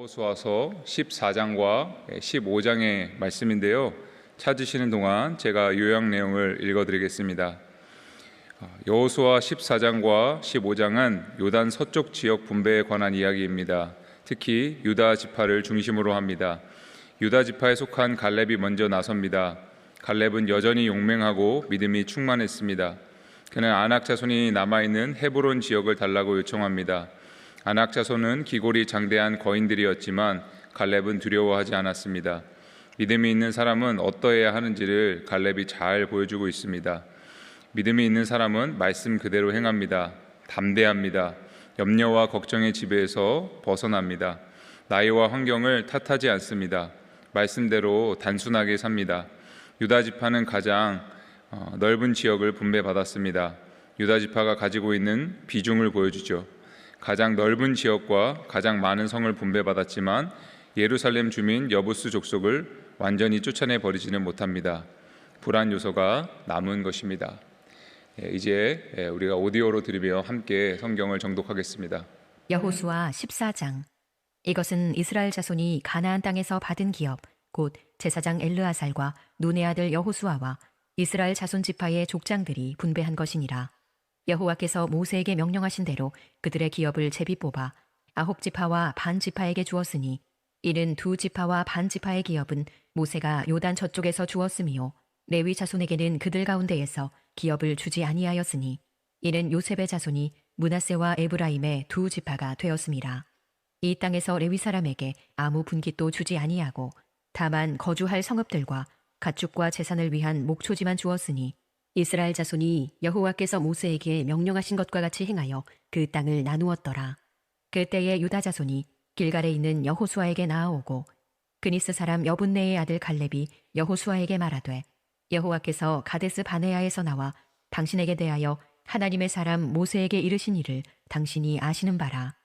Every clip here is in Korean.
여호수아서 14장과 15장의 말씀인데요. 찾으시는 동안 제가 요약 내용을 읽어드리겠습니다. 여호수아 14장과 15장은 요단 서쪽 지역 분배에 관한 이야기입니다. 특히 유다 지파를 중심으로 합니다. 유다 지파에 속한 갈렙이 먼저 나섭니다. 갈렙은 여전히 용맹하고 믿음이 충만했습니다. 그는 아낙 자손이 남아있는 헤브론 지역을 달라고 요청합니다. 아낙 자손은 기골이 장대한 거인들이었지만 갈렙은 두려워하지 않았습니다. 믿음이 있는 사람은 어떠해야 하는지를 갈렙이 잘 보여주고 있습니다. 믿음이 있는 사람은 말씀 그대로 행합니다. 담대합니다. 염려와 걱정의 지배에서 벗어납니다. 나이와 환경을 탓하지 않습니다. 말씀대로 단순하게 삽니다. 유다 지파는 가장 넓은 지역을 분배받았습니다. 유다 지파가 가지고 있는 비중을 보여주죠. 가장 넓은 지역과 가장 많은 성을 분배받았지만 예루살렘 주민 여부스 족속을 완전히 쫓아내 버리지는 못합니다. 불안 요소가 남은 것입니다. 이제 우리가 오디오로 들으며 함께 성경을 정독하겠습니다. 여호수아 14장. 이것은 이스라엘 자손이 가나안 땅에서 받은 기업 곧 제사장 엘르아살과 눈의 아들 여호수아와 이스라엘 자손 지파의 족장들이 분배한 것이니라. 여호와께서 모세에게 명령하신 대로 그들의 기업을 제비 뽑아 9지파와 반 지파에게 주었으니 이는 2지파와 반 지파의 기업은 모세가 요단 저쪽에서 주었으며 레위 자손에게는 그들 가운데에서 기업을 주지 아니하였으니 이는 요셉의 자손이 므낫세와 에브라임의 2지파가 되었음이라. 이 땅에서 레위 사람에게 아무 분깃도 주지 아니하고 다만 거주할 성읍들과 가축과 재산을 위한 목초지만 주었으니 이스라엘 자손이 여호와께서 모세에게 명령하신 것과 같이 행하여 그 땅을 나누었더라. 그때에 유다 자손이 길갈에 있는 여호수아에게 나아오고 그니스 사람 여분네의 아들 갈렙이 여호수아에게 말하되 여호와께서 가데스 바네아에서 나와 당신에게 대하여 하나님의 사람 모세에게 이르신 일을 당신이 아시는 바라.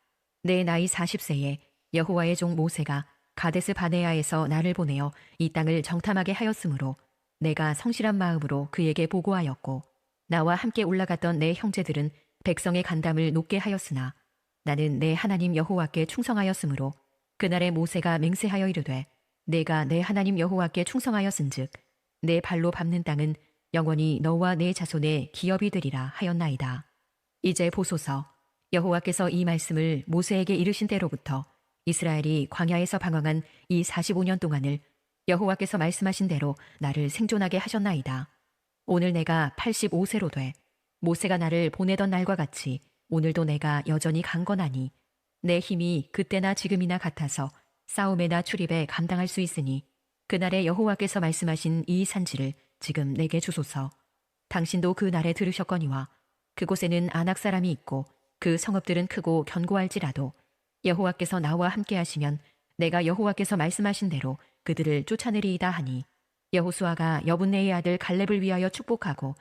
내 나이 40세에 여호와의 종 모세가 가데스 바네아에서 나를 보내어 이 땅을 정탐하게 하였으므로 내가 성실한 마음으로 그에게 보고하였고 나와 함께 올라갔던 내 형제들은 백성의 간담을 높게 하였으나 나는 내 하나님 여호와께 충성하였으므로 그날에 모세가 맹세하여 이르되 내가 내 하나님 여호와께 충성하였은즉 내 발로 밟는 땅은 영원히 너와 내 자손의 기업이 되리라 하였나이다. 이제 보소서, 여호와께서 이 말씀을 모세에게 이르신 때로부터 이스라엘이 광야에서 방황한 이 45년 동안을 여호와께서 말씀하신 대로 나를 생존하게 하셨나이다. 오늘 내가 85세로 돼 모세가 나를 보내던 날과 같이 오늘도 내가 여전히 강건하니 내 힘이 그때나 지금이나 같아서 싸움에나 출입에 감당할 수 있으니 그날에 여호와께서 말씀하신 이 산지를 지금 내게 주소서. 당신도 그 날에 들으셨거니와 그곳에는 아낙 사람이 있고 그 성읍들은 크고 견고할지라도 여호와께서 나와 함께 하시면 내가 여호와께서 말씀하신 대로 그들을 쫓아내리이다 하니 여호수아가 여분네의 아들 갈렙을 위하여 축복하고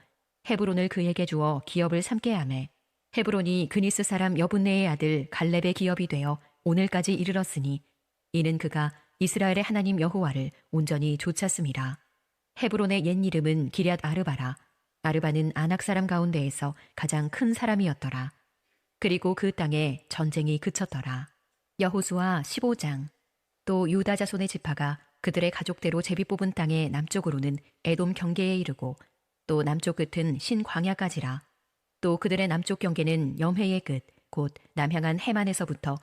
헤브론을 그에게 주어 기업을 삼게 하매 헤브론이 그니스 사람 여분네의 아들 갈렙의 기업이 되어 오늘까지 이르렀으니 이는 그가 이스라엘의 하나님 여호와를 온전히 좇았음이라. 헤브론의 옛 이름은 기럇 아르바라. 아르바는 아낙 사람 가운데에서 가장 큰 사람이었더라. 그리고 그 땅에 전쟁이 그쳤더라. 여호수아 15장. 또 유다 자손의 지파가 그들의 가족대로 제비 뽑은 땅의 남쪽으로는 에돔 경계에 이르고 또 남쪽 끝은 신광야까지라. 또 그들의 남쪽 경계는 염해의 끝 곧 남향한 해만에서부터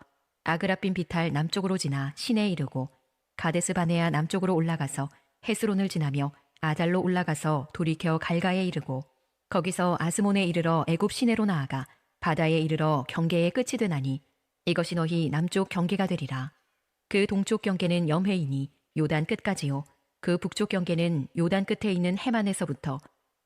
아그라빈 비탈 남쪽으로 지나 신에 이르고 가데스 바네아 남쪽으로 올라가서 헤스론을 지나며 아달로 올라가서 돌이켜 갈가에 이르고 거기서 아스몬에 이르러 애굽 시내로 나아가 바다에 이르러 경계의 끝이 되나니 이것이 너희 남쪽 경계가 되리라. 그 동쪽 경계는 염해이니 요단 끝까지요. 그 북쪽 경계는 요단 끝에 있는 해만에서부터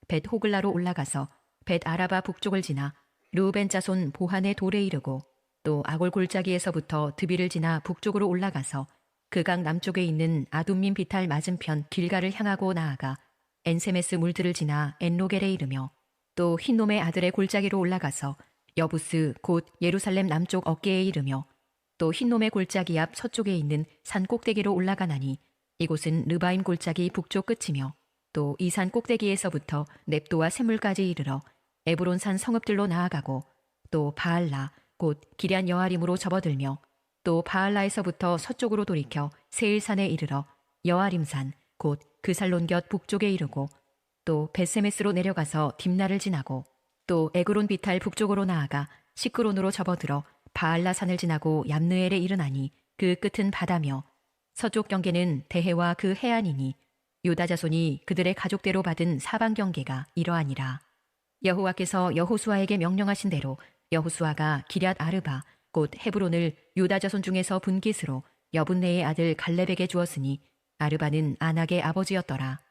벳 호글라로 올라가서 벳 아라바 북쪽을 지나 르우벤 자손 보한의 돌에 이르고 또 아골 골짜기에서부터 드비를 지나 북쪽으로 올라가서 그 강 남쪽에 있는 아둠민 비탈 맞은편 길가를 향하고 나아가 엔세메스 물들을 지나 엔로겔에 이르며 또 흰놈의 아들의 골짜기로 올라가서 여부스 곧 예루살렘 남쪽 어깨에 이르며 또 흰놈의 골짜기 앞 서쪽에 있는 산 꼭대기로 올라가나니 이곳은 르바임 골짜기 북쪽 끝이며 또 이 산 꼭대기에서부터 넵도와 샘물까지 이르러 에브론 산 성읍들로 나아가고 또 바알라 곧 기럇 여아림으로 접어들며 또 바알라에서부터 서쪽으로 돌이켜 세일산에 이르러 여아림산 곧 그살론 곁 북쪽에 이르고 또 베세메스로 내려가서 딥나를 지나고 또 에그론 비탈 북쪽으로 나아가 시크론으로 접어들어 바알라산을 지나고 얌느엘에 이르나니 그 끝은 바다며 서쪽 경계는 대해와 그 해안이니 유다 자손이 그들의 가족대로 받은 사방 경계가 이러하니라. 여호와께서 여호수아에게 명령하신 대로 여호수아가 기럇 아르바 곧 헤브론을 유다 자손 중에서 분깃으로 여분네의 아들 갈렙에게 주었으니 아르바는 아낙의 아버지였더라.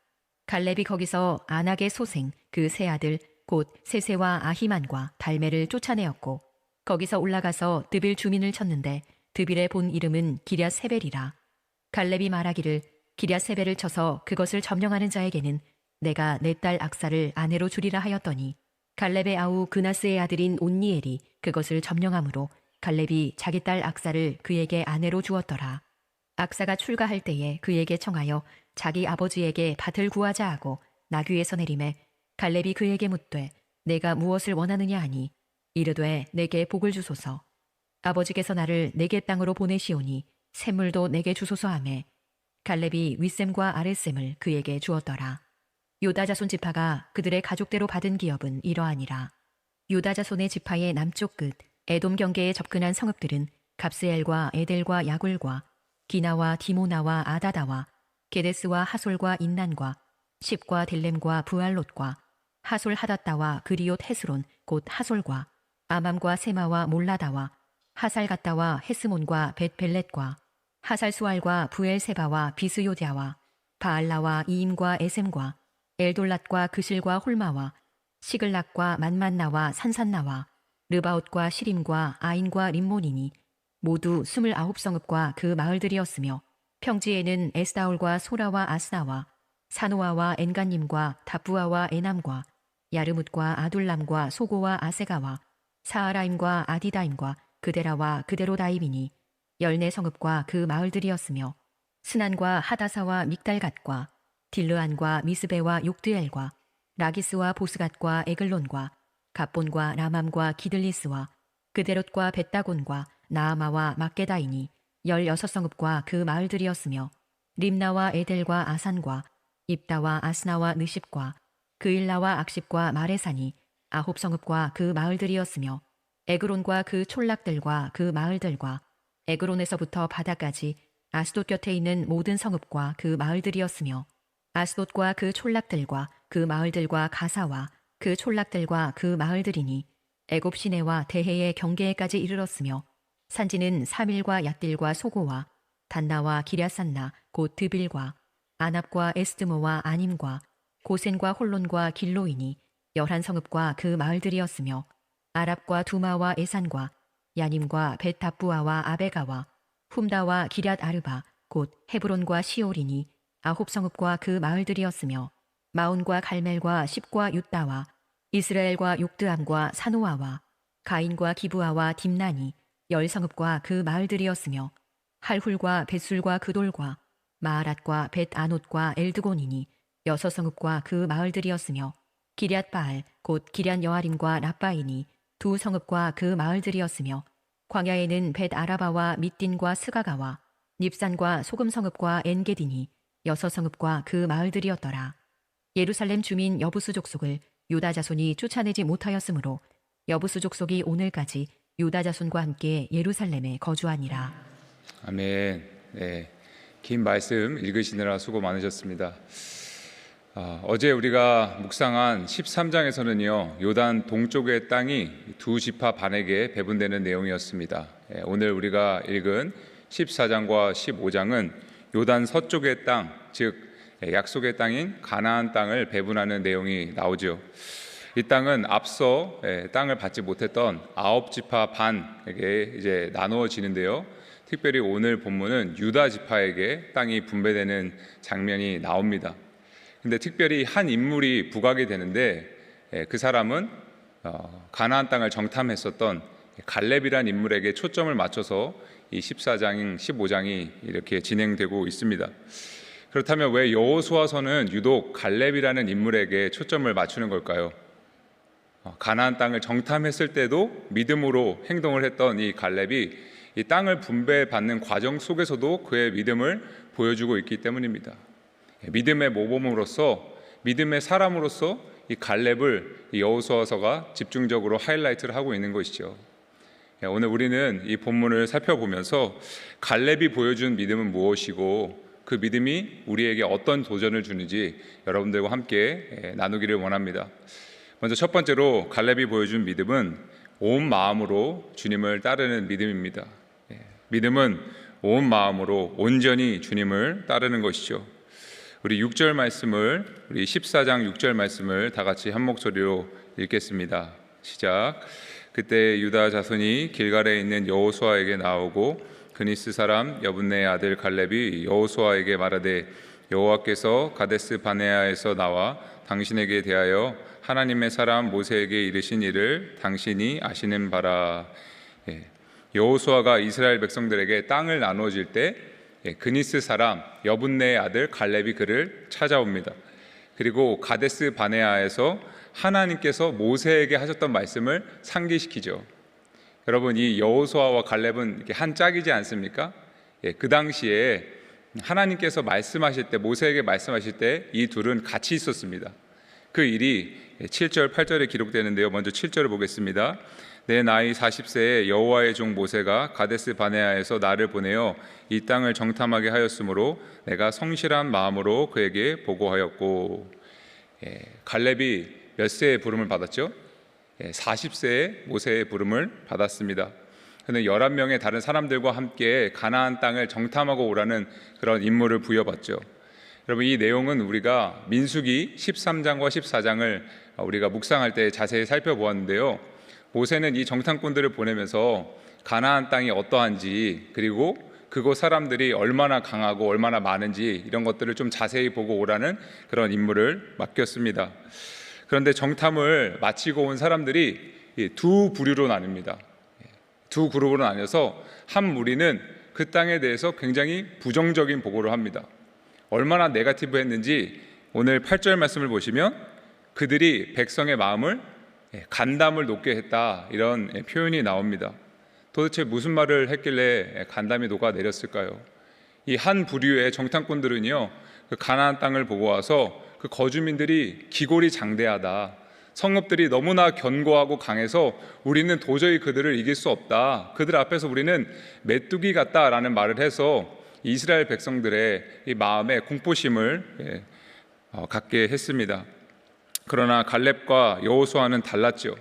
갈렙이 거기서 아낙의 소생 그 세 아들 곧 세세와 아히만과 달메를 쫓아내었고 거기서 올라가서 드빌 주민을 쳤는데 드빌의 본 이름은 기럇 세벨이라. 갈렙이 말하기를 기럇 세벨을 쳐서 그것을 점령하는 자에게는 내가 내 딸 악사를 아내로 주리라 하였더니 갈렙의 아우 그나스의 아들인 온니엘이 그것을 점령하므로 갈렙이 자기 딸 악사를 그에게 아내로 주었더라. 악사가 출가할 때에 그에게 청하여 자기 아버지에게 밭을 구하자 하고 나귀에서 내림에 갈렙이 그에게 묻되 내가 무엇을 원하느냐 하니 이르되 내게 복을 주소서. 아버지께서 나를 내게 땅으로 보내시오니 샘물도 내게 주소서 하매 갈렙이 윗샘과 아랫샘을 그에게 주었더라. 유다 자손 지파가 그들의 가족대로 받은 기업은 이러하니라. 유다 자손의 지파의 남쪽 끝 에돔 경계에 접근한 성읍들은 갑스엘과 에델과 야굴과 기나와 디모나와 아다다와 게데스와 하솔과 인난과 십과 델렘과 부알롯과 하솔 하닷다와 그리옷 헤스론 곧 하솔과 아맘과 세마와 몰라다와 하살갓다와 헤스몬과 벳벨렛과 하살수알과 부엘세바와 비스요디아와 바알라와 이임과 에셈과 엘돌랏과 그실과 홀마와 시글락과 만만나와 산산나와 르바옷과 시림과 아인과 림몬이니 모두 29성읍과 그 마을들이었으며 평지에는 에스다올과 소라와 아스나와 사노아와 엔간님과 다부아와 에남과 야르뭇과 아둘람과 소고와 아세가와 사하라임과 아디다임과 그데라와 그데로다임이니 14성읍과 그 마을들이었으며 스난과 하다사와 믹달갓과 딜르안과 미스베와 욕드엘과 라기스와 보스갓과 에글론과 갑본과 라맘과 기들리스와 그데롯과 벳다곤과 나아마와 막게다이니 16성읍과 그 마을들이었으며 림나와 에델과 아산과 입다와 아스나와 느십과 그일라와 악십과 마레산이 9성읍과 그 마을들이었으며 에그론과 그 촌락들과 그 마을들과 에그론에서부터 바다까지 아스돗 곁에 있는 모든 성읍과 그 마을들이었으며 아스돗과 그 촌락들과 그 마을들과 가사와 그 촌락들과 그 마을들이니 애굽 시내와 대해의 경계에까지 이르렀으며 산지는 사밀과 얏딜과 소고와 단나와 기랴산나 곧 드빌과 아납과 에스드모와 아님과 고센과 홀론과 길로이니 11성읍과 그 마을들이었으며 아랍과 두마와 에산과 야님과 벳다부아와 아베가와 훔다와 기럇 아르바 곧 헤브론과 시올이니 9성읍과 그 마을들이었으며 마온과 갈멜과 십과 윳다와 이스라엘과 욕드암과 사노아와 가인과 기브아와 딥나니 10성읍과 그 마을들이었으며 할훌과 벳술과 그돌과 마하랏과 벳아논과 엘드곤이니 6성읍과 그 마을들이었으며 기럇바알 곧 기럇 여아림과 라빠이니 2성읍과 그 마을들이었으며 광야에는 벳아라바와 밑딘과 스가가와 닙산과 소금성읍과 엔게디니 6성읍과 그 마을들이었더라. 예루살렘 주민 여부수 족속을 유다 자손이 쫓아내지 못하였으므로 여부수 족속이 오늘까지 유다 자손과 함께 예루살렘에 거주하니라. 아멘. 네, 긴 말씀 읽으시느라 수고 많으셨습니다. 어제 우리가 묵상한 13장에서는요 요단 동쪽의 땅이 두 지파 반에게 배분되는 내용이었습니다. 오늘 우리가 읽은 14장과 15장은 요단 서쪽의 땅, 즉 약속의 땅인 가나안 땅을 배분하는 내용이 나오죠. 이 땅은 앞서 땅을 받지 못했던 9지파 반에게 이제 나누어지는데요. 특별히 오늘 본문은 유다 지파에게 땅이 분배되는 장면이 나옵니다. 근데 특별히 한 인물이 부각이 되는데 그 사람은 가나안 땅을 정탐했었던 갈렙이란 인물에게 초점을 맞춰서 이 14장, 15장이 이렇게 진행되고 있습니다. 그렇다면 왜 여호수아서는 유독 갈렙이라는 인물에게 초점을 맞추는 걸까요? 가나안 땅을 정탐했을 때도 믿음으로 행동을 했던 이 갈렙이 이 땅을 분배받는 과정 속에서도 그의 믿음을 보여주고 있기 때문입니다. 믿음의 모범으로서, 믿음의 사람으로서 이 갈렙을 이 여호수아서가 집중적으로 하이라이트를 하고 있는 것이죠. 오늘 우리는 이 본문을 살펴보면서 갈렙이 보여준 믿음은 무엇이고 그 믿음이 우리에게 어떤 도전을 주는지 여러분들과 함께 나누기를 원합니다. 먼저 첫 번째로 갈렙이 보여준 믿음은 온 마음으로 주님을 따르는 믿음입니다. 믿음은 온 마음으로 온전히 주님을 따르는 것이죠. 우리 6절 말씀을, 우리 14장 6절 말씀을 다 같이 한 목소리로 읽겠습니다. 시작. 그때 유다 자손이 길갈에 있는 여호수아에게 나오고 그니스 사람 여분네의 아들 갈렙이 여호수아에게 말하되 여호와께서 가데스 바네아에서 나와 당신에게 대하여 하나님의 사람 모세에게 이르신 일을 당신이 아시는 바라. 여호수아가 이스라엘 백성들에게 땅을 나누어질 때 그니스 사람 여분네의 아들 갈렙이 그를 찾아옵니다. 그리고 가데스 바네아에서 하나님께서 모세에게 하셨던 말씀을 상기시키죠. 여러분, 이 여호수아와 갈렙은 이렇게 한 짝이지 않습니까? 그 당시에 하나님께서 말씀하실 때, 모세에게 말씀하실 때 이 둘은 같이 있었습니다. 그 일이 7절, 8절에 기록되는데요. 먼저 7절을 보겠습니다. 내 나이 40세에 여호와의 종 모세가 가데스 바네아에서 나를 보내어 이 땅을 정탐하게 하였으므로 내가 성실한 마음으로 그에게 보고하였고. 갈렙이 몇 세의 부름을 받았죠? 40세에 모세의 부름을 받았습니다. 그는 11명의 다른 사람들과 함께 가나안 땅을 정탐하고 오라는 그런 임무를 부여받죠. 여러분, 이 내용은 우리가 민수기 13장과 14장을 우리가 묵상할 때 자세히 살펴보았는데요. 모세는 이 정탐꾼들을 보내면서 가나안 땅이 어떠한지, 그리고 그곳 사람들이 얼마나 강하고 얼마나 많은지 이런 것들을 좀 자세히 보고 오라는 그런 임무를 맡겼습니다. 그런데 정탐을 마치고 온 사람들이 두 부류로 나뉩니다. 두 그룹으로 나뉘어서 한 무리는 그 땅에 대해서 굉장히 부정적인 보고를 합니다. 얼마나 네거티브했는지 오늘 8절 말씀을 보시면 그들이 백성의 마음을 간담을 높게 했다, 이런 표현이 나옵니다. 도대체 무슨 말을 했길래 간담이 녹아내렸을까요? 이 한 부류의 정탐꾼들은요, 그 가나안 땅을 보고 와서 그 거주민들이 기골이 장대하다, 성읍들이 너무나 견고하고 강해서 우리는 도저히 그들을 이길 수 없다, 그들 앞에서 우리는 메뚜기 같다라는 말을 해서 이스라엘 백성들의 이 마음에 공포심을 갖게 했습니다. 그러나 갈렙과 여호수아는 달랐죠.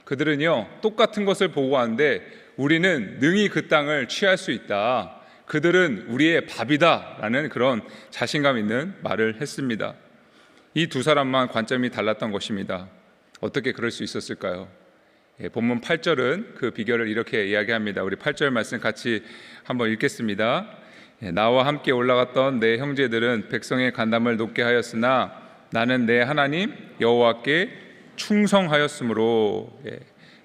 그들은요, 똑같은 것을 보고하는데 우리는 능히 그 땅을 취할 수 있다, 그들은 우리의 밥이다 라는 그런 자신감 있는 말을 했습니다. 이 두 사람만 관점이 달랐던 것입니다. 어떻게 그럴 수 있었을까요? 본문 8절은 그 비결을 이렇게 이야기합니다. 우리 8절 말씀 같이 한번 읽겠습니다. 나와 함께 올라갔던 내 형제들은 백성의 간담을 높게 하였으나 나는 내 하나님 여호와께 충성하였으므로.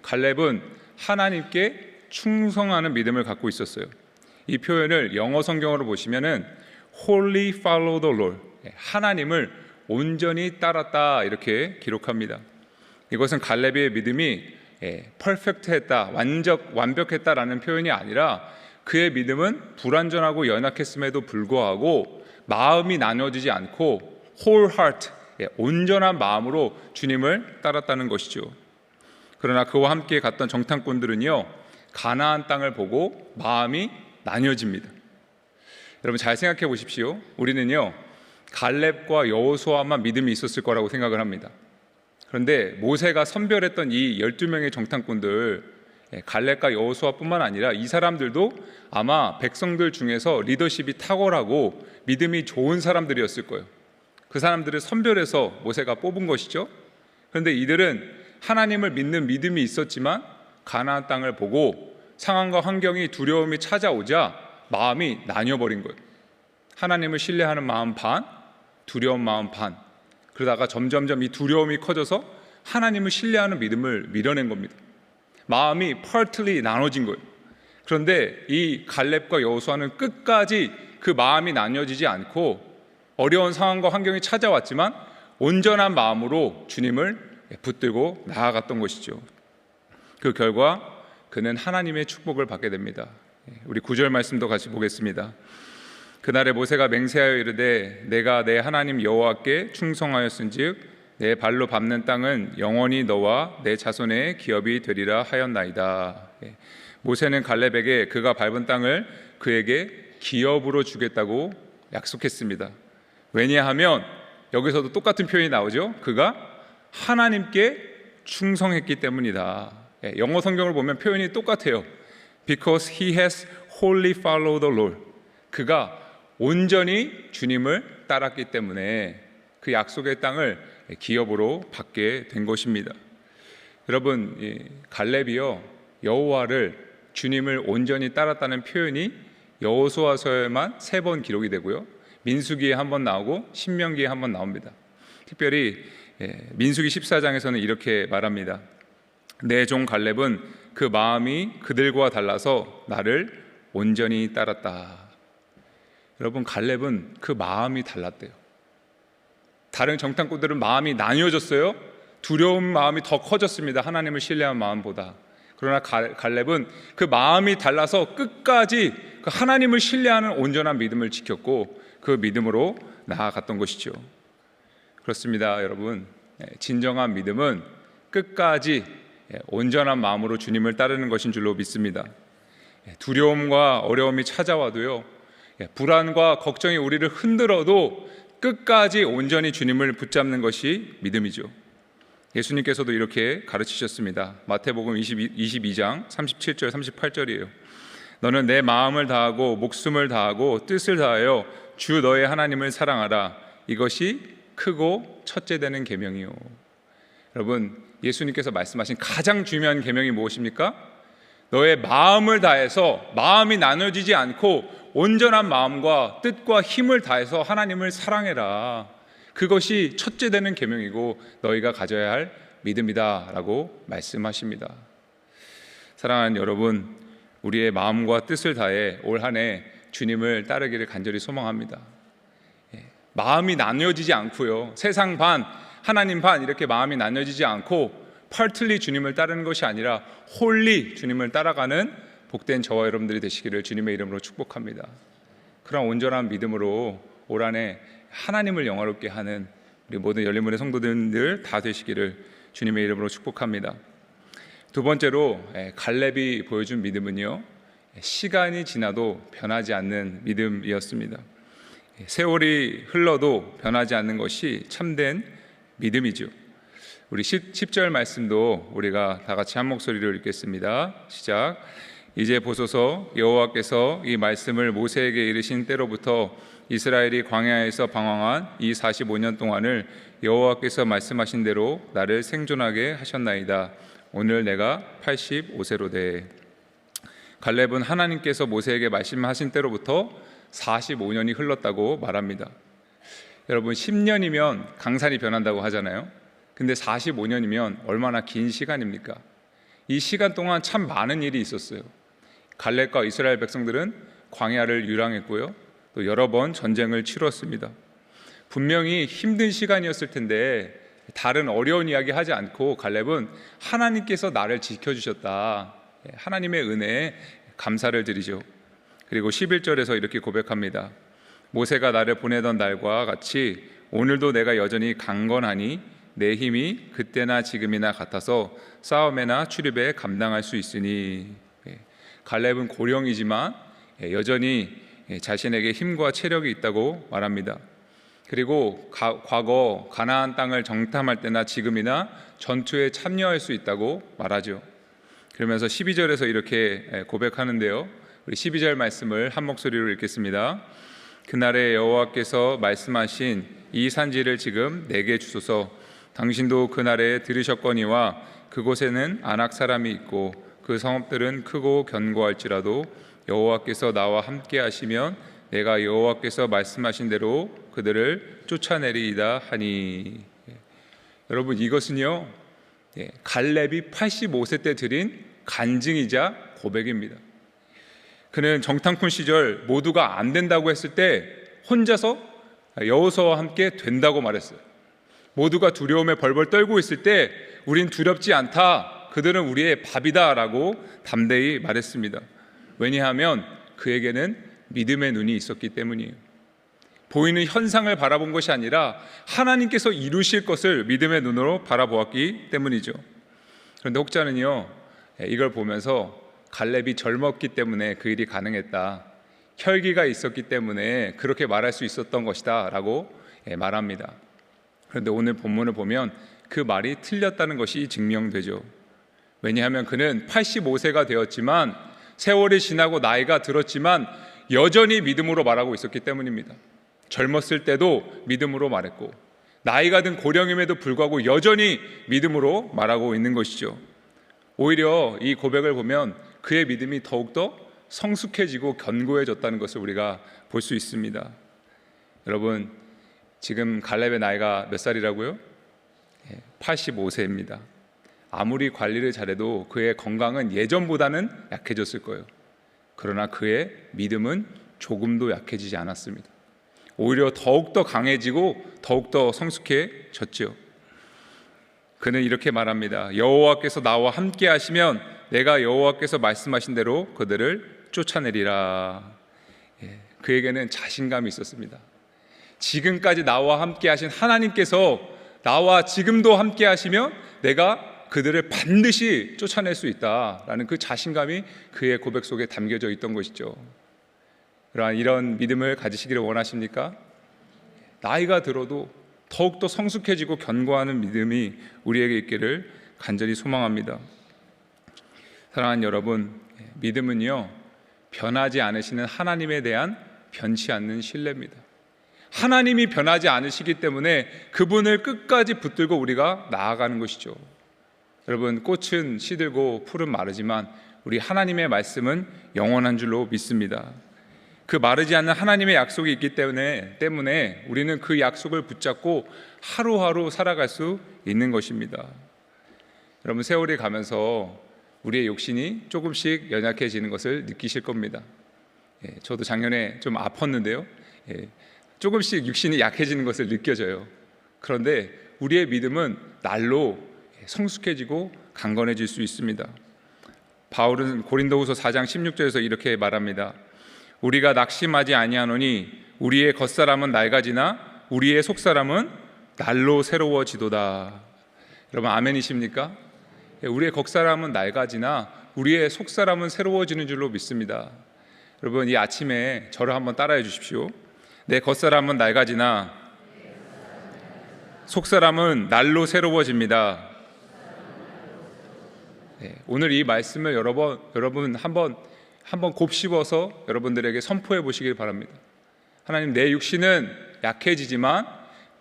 갈렙은 하나님께 충성하는 믿음을 갖고 있었어요. 이 표현을 영어 성경으로 보시면은 Wholly follow the Lord, 하나님을 온전히 따랐다, 이렇게 기록합니다. 이것은 갈렙의 믿음이 퍼펙트했다, 완벽했다라는 표현이 아니라 그의 믿음은 불완전하고 연약했음에도 불구하고 마음이 나눠지지 않고 whole heart, 온전한 마음으로 주님을 따랐다는 것이죠. 그러나 그와 함께 갔던 정탐꾼들은요, 가나안 땅을 보고 마음이 나뉘어집니다. 여러분, 잘 생각해 보십시오. 우리는요, 갈렙과 여호수아만 믿음이 있었을 거라고 생각을 합니다. 그런데 모세가 선별했던 이 12명의 정탐꾼들, 갈렙과 여호수아뿐만 아니라 이 사람들도 아마 백성들 중에서 리더십이 탁월하고 믿음이 좋은 사람들이었을 거예요. 그 사람들을 선별해서 모세가 뽑은 것이죠. 그런데 이들은 하나님을 믿는 믿음이 있었지만 가나안 땅을 보고 상황과 환경이 두려움이 찾아오자 마음이 나뉘어버린 거예요. 하나님을 신뢰하는 마음 반, 두려운 마음 반. 그러다가 점점점 이 두려움이 커져서 하나님을 신뢰하는 믿음을 밀어낸 겁니다. 마음이 partly 나눠진 거예요. 그런데 이 갈렙과 여호수아는 끝까지 그 마음이 나뉘어지지 않고 어려운 상황과 환경이 찾아왔지만 온전한 마음으로 주님을 붙들고 나아갔던 것이죠. 그 결과 그는 하나님의 축복을 받게 됩니다. 우리 9절 말씀도 같이 보겠습니다. 그날에 모세가 맹세하여 이르되 내가 내 하나님 여호와께 충성하였은즉 내 발로 밟는 땅은 영원히 너와 내 자손의 기업이 되리라 하였나이다. 모세는 갈렙에게 그가 밟은 땅을 그에게 기업으로 주겠다고 약속했습니다. 왜냐하면 여기서도 똑같은 표현이 나오죠. 그가 하나님께 충성했기 때문이다. 영어 성경을 보면 표현이 똑같아요. Because he has wholly followed the Lord. 그가 온전히 주님을 따랐기 때문에 그 약속의 땅을 기업으로 받게 된 것입니다. 여러분, 갈렙이요 여호와를 주님을 온전히 따랐다는 표현이 여호수아서에만 3번 기록이 되고요, 민수기에 1번 나오고 신명기에 1번 나옵니다. 특별히 민수기 14장에서는 이렇게 말합니다. 내 종 갈렙은 그 마음이 그들과 달라서 나를 온전히 따랐다. 여러분, 갈렙은 그 마음이 달랐대요. 다른 정탐꾼들은 마음이 나뉘어졌어요. 두려운 마음이 더 커졌습니다. 하나님을 신뢰한 마음보다. 그러나 갈렙은 그 마음이 달라서 끝까지 그 하나님을 신뢰하는 온전한 믿음을 지켰고 그 믿음으로 나아갔던 것이죠. 그렇습니다, 여러분. 진정한 믿음은 끝까지 온전한 마음으로 주님을 따르는 것인 줄로 믿습니다. 두려움과 어려움이 찾아와도요, 불안과 걱정이 우리를 흔들어도 끝까지 온전히 주님을 붙잡는 것이 믿음이죠. 예수님께서도 이렇게 가르치셨습니다. 마태복음 22장 37절 38절이에요. 너는 내 마음을 다하고 목숨을 다하고 뜻을 다하여 주 너의 하나님을 사랑하라. 이것이 크고 첫째 되는 계명이요. 여러분, 예수님께서 말씀하신 가장 중요한 계명이 무엇입니까? 너의 마음을 다해서, 마음이 나눠지지 않고 온전한 마음과 뜻과 힘을 다해서 하나님을 사랑해라. 그것이 첫째 되는 계명이고 너희가 가져야 할 믿음이다 라고 말씀하십니다. 사랑하는 여러분, 우리의 마음과 뜻을 다해 올 한 해 주님을 따르기를 간절히 소망합니다. 마음이 나뉘어지지 않고요, 세상 반 하나님 반 이렇게 마음이 나뉘어지지 않고 partly 주님을 따르는 것이 아니라 wholly 주님을 따라가는 복된 저와 여러분들이 되시기를 주님의 이름으로 축복합니다. 그런 온전한 믿음으로 올 한 해 하나님을 영화롭게 하는 우리 모든 열린문의 성도들 다 되시기를 주님의 이름으로 축복합니다. 두 번째로 갈렙이 보여준 믿음은요, 시간이 지나도 변하지 않는 믿음이었습니다. 세월이 흘러도 변하지 않는 것이 참된 믿음이죠. 우리 10절 말씀도 우리가 다 같이 한 목소리로 읽겠습니다. 시작. 이제 보소서 여호와께서 이 말씀을 모세에게 이르신 때로부터 이스라엘이 광야에서 방황한 이 45년 동안을 여호와께서 말씀하신 대로 나를 생존하게 하셨나이다. 오늘 내가 85세로 돼. 갈렙은 하나님께서 모세에게 말씀하신 때로부터 45년이 흘렀다고 말합니다. 여러분, 10년이면 강산이 변한다고 하잖아요. 근데 45년이면 얼마나 긴 시간입니까? 이 시간 동안 참 많은 일이 있었어요. 갈렙과 이스라엘 백성들은 광야를 유랑했고요, 또 여러 번 전쟁을 치렀습니다. 분명히 힘든 시간이었을 텐데 다른 어려운 이야기 하지 않고 갈렙은 하나님께서 나를 지켜주셨다, 하나님의 은혜에 감사를 드리죠. 그리고 11절에서 이렇게 고백합니다. 모세가 나를 보내던 날과 같이 오늘도 내가 여전히 강건하니 내 힘이 그때나 지금이나 같아서 싸움에나 출입에 감당할 수 있으니. 갈렙은 고령이지만 여전히 자신에게 힘과 체력이 있다고 말합니다. 그리고 과거 가나안 땅을 정탐할 때나 지금이나 전투에 참여할 수 있다고 말하죠. 그러면서 12절에서 이렇게 고백하는데요, 우리 12절 말씀을 한 목소리로 읽겠습니다. 그날에 여호와께서 말씀하신 이 산지를 지금 내게 주소서. 당신도 그날에 들으셨거니와 그곳에는 아낙 사람이 있고 그 성읍들은 크고 견고할지라도 여호와께서 나와 함께 하시면 내가 여호와께서 말씀하신 대로 그들을 쫓아내리이다 하니. 여러분, 이것은요, 갈렙이 85세 때 드린 간증이자 고백입니다. 그는 정탐꾼 시절 모두가 안 된다고 했을 때 혼자서 여호수아와 함께 된다고 말했어요. 모두가 두려움에 벌벌 떨고 있을 때 우린 두렵지 않다, 그들은 우리의 밥이다 라고 담대히 말했습니다. 왜냐하면 그에게는 믿음의 눈이 있었기 때문이에요. 보이는 현상을 바라본 것이 아니라 하나님께서 이루실 것을 믿음의 눈으로 바라보았기 때문이죠. 그런데 혹자는요, 이걸 보면서 갈렙이 젊었기 때문에 그 일이 가능했다, 혈기가 있었기 때문에 그렇게 말할 수 있었던 것이다 라고 말합니다. 그런데 오늘 본문을 보면 그 말이 틀렸다는 것이 증명되죠. 왜냐하면 그는 85세가 되었지만, 세월이 지나고 나이가 들었지만 여전히 믿음으로 말하고 있었기 때문입니다. 젊었을 때도 믿음으로 말했고, 나이가 든 고령임에도 불구하고 여전히 믿음으로 말하고 있는 것이죠. 오히려 이 고백을 보면 그의 믿음이 더욱더 성숙해지고 견고해졌다는 것을 우리가 볼 수 있습니다. 여러분, 지금 갈렙의 나이가 몇 살이라고요? 85세입니다. 아무리 관리를 잘해도 그의 건강은 예전보다는 약해졌을 거예요. 그러나 그의 믿음은 조금도 약해지지 않았습니다. 오히려 더욱더 강해지고 더욱더 성숙해졌죠. 그는 이렇게 말합니다. 여호와께서 나와 함께 하시면 내가 여호와께서 말씀하신 대로 그들을 쫓아내리라. 그에게는 자신감이 있었습니다. 지금까지 나와 함께 하신 하나님께서 나와 지금도 함께 하시면 내가 그들을 반드시 쫓아낼 수 있다라는 그 자신감이 그의 고백 속에 담겨져 있던 것이죠. 이런 믿음을 가지시기를 원하십니까? 나이가 들어도 더욱더 성숙해지고 견고하는 믿음이 우리에게 있기를 간절히 소망합니다. 사랑하는 여러분, 믿음은요, 변하지 않으시는 하나님에 대한 변치 않는 신뢰입니다. 하나님이 변하지 않으시기 때문에 그분을 끝까지 붙들고 우리가 나아가는 것이죠. 여러분, 꽃은 시들고 풀은 마르지만 우리 하나님의 말씀은 영원한 줄로 믿습니다. 그 마르지 않는 하나님의 약속이 있기 때문에 우리는 그 약속을 붙잡고 하루하루 살아갈 수 있는 것입니다. 여러분, 세월이 가면서 우리의 욕심이 조금씩 연약해지는 것을 느끼실 겁니다. 저도 작년에 좀 아팠는데요, 조금씩 육신이 약해지는 것을 느껴져요. 그런데 우리의 믿음은 날로 성숙해지고 강건해질 수 있습니다. 바울은 고린도후서 4장 16절에서 이렇게 말합니다. 우리가 낙심하지 아니하노니 우리의 겉사람은 낡아지나 우리의 속사람은 날로 새로워지도다. 여러분, 아멘이십니까? 우리의 겉사람은 낡아지나 우리의 속사람은 새로워지는 줄로 믿습니다. 여러분, 이 아침에 저를 한번 따라해 주십시오. 내 겉사람은 낡아지나 속사람은 날로 새로워집니다. 오늘 이 말씀을 여러분 한번 곱씹어서 여러분들에게 선포해 보시길 바랍니다. 하나님, 내 육신은 약해지지만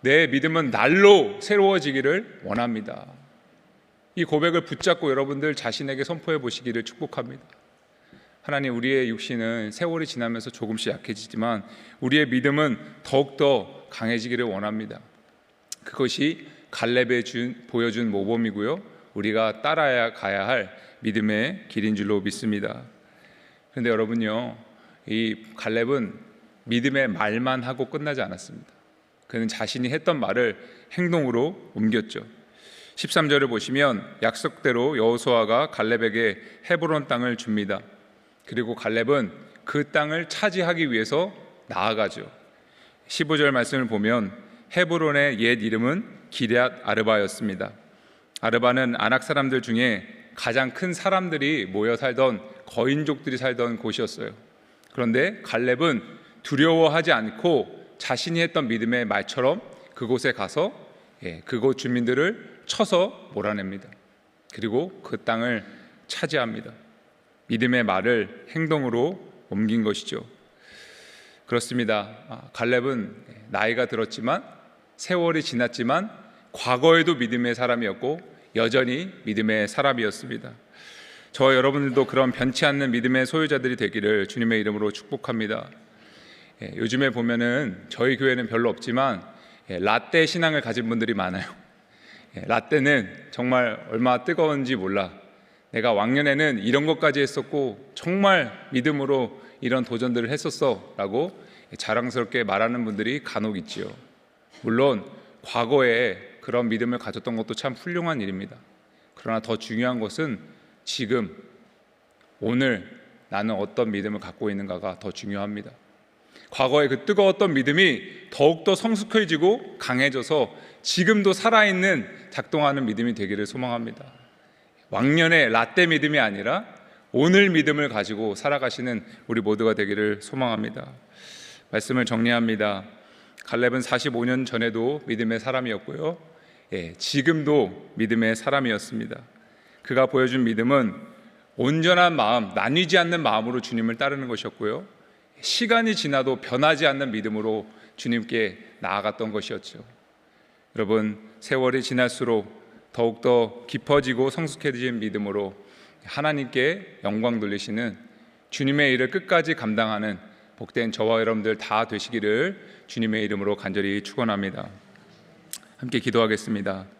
내 믿음은 날로 새로워지기를 원합니다. 이 고백을 붙잡고 여러분들 자신에게 선포해 보시기를 축복합니다. 하나님, 우리의 육신은 세월이 지나면서 조금씩 약해지지만 우리의 믿음은 더욱더 강해지기를 원합니다. 그것이 갈렙에 보여준 모범이고요, 우리가 따라야 가야 할 믿음의 길인 줄로 믿습니다. 그런데 여러분요, 이 갈렙은 믿음의 말만 하고 끝나지 않았습니다. 그는 자신이 했던 말을 행동으로 옮겼죠. 13절을 보시면 약속대로 여호수아가 갈렙에게 헤브론 땅을 줍니다. 그리고 갈렙은 그 땅을 차지하기 위해서 나아가죠. 15절 말씀을 보면 헤브론의 옛 이름은 기럇 아르바였습니다. 아르바는 아낙 사람들 중에 가장 큰 사람들이 모여 살던 거인족들이 살던 곳이었어요. 그런데 갈렙은 두려워하지 않고 자신이 했던 믿음의 말처럼 그곳에 가서 그곳 주민들을 쳐서 몰아냅니다. 그리고 그 땅을 차지합니다. 믿음의 말을 행동으로 옮긴 것이죠. 그렇습니다. 갈렙은 나이가 들었지만, 세월이 지났지만 과거에도 믿음의 사람이었고 여전히 믿음의 사람이었습니다. 저와 여러분들도 그런 변치 않는 믿음의 소유자들이 되기를 주님의 이름으로 축복합니다. 요즘에 보면은 저희 교회는 별로 없지만 라떼 신앙을 가진 분들이 많아요. 라떼는 정말 얼마나 뜨거운지 몰라, 내가 왕년에는 이런 것까지 했었고 정말 믿음으로 이런 도전들을 했었어 라고 자랑스럽게 말하는 분들이 간혹 있지요. 물론 과거에 그런 믿음을 가졌던 것도 참 훌륭한 일입니다. 그러나 더 중요한 것은 지금, 오늘 나는 어떤 믿음을 갖고 있는가가 더 중요합니다. 과거의 그 뜨거웠던 믿음이 더욱더 성숙해지고 강해져서 지금도 살아있는 작동하는 믿음이 되기를 소망합니다. 왕년의 라떼 믿음이 아니라 오늘 믿음을 가지고 살아가시는 우리 모두가 되기를 소망합니다. 말씀을 정리합니다. 갈렙은 45년 전에도 믿음의 사람이었고요. 지금도 믿음의 사람이었습니다. 그가 보여준 믿음은 온전한 마음, 나뉘지 않는 마음으로 주님을 따르는 것이었고요. 시간이 지나도 변하지 않는 믿음으로 주님께 나아갔던 것이었죠. 여러분, 세월이 지날수록 더욱더 깊어지고 성숙해진 믿음으로 하나님께 영광 돌리시는 주님의 일을 끝까지 감당하는 복된 저와 여러분들 다 되시기를 주님의 이름으로 간절히 축원합니다. 함께 기도하겠습니다.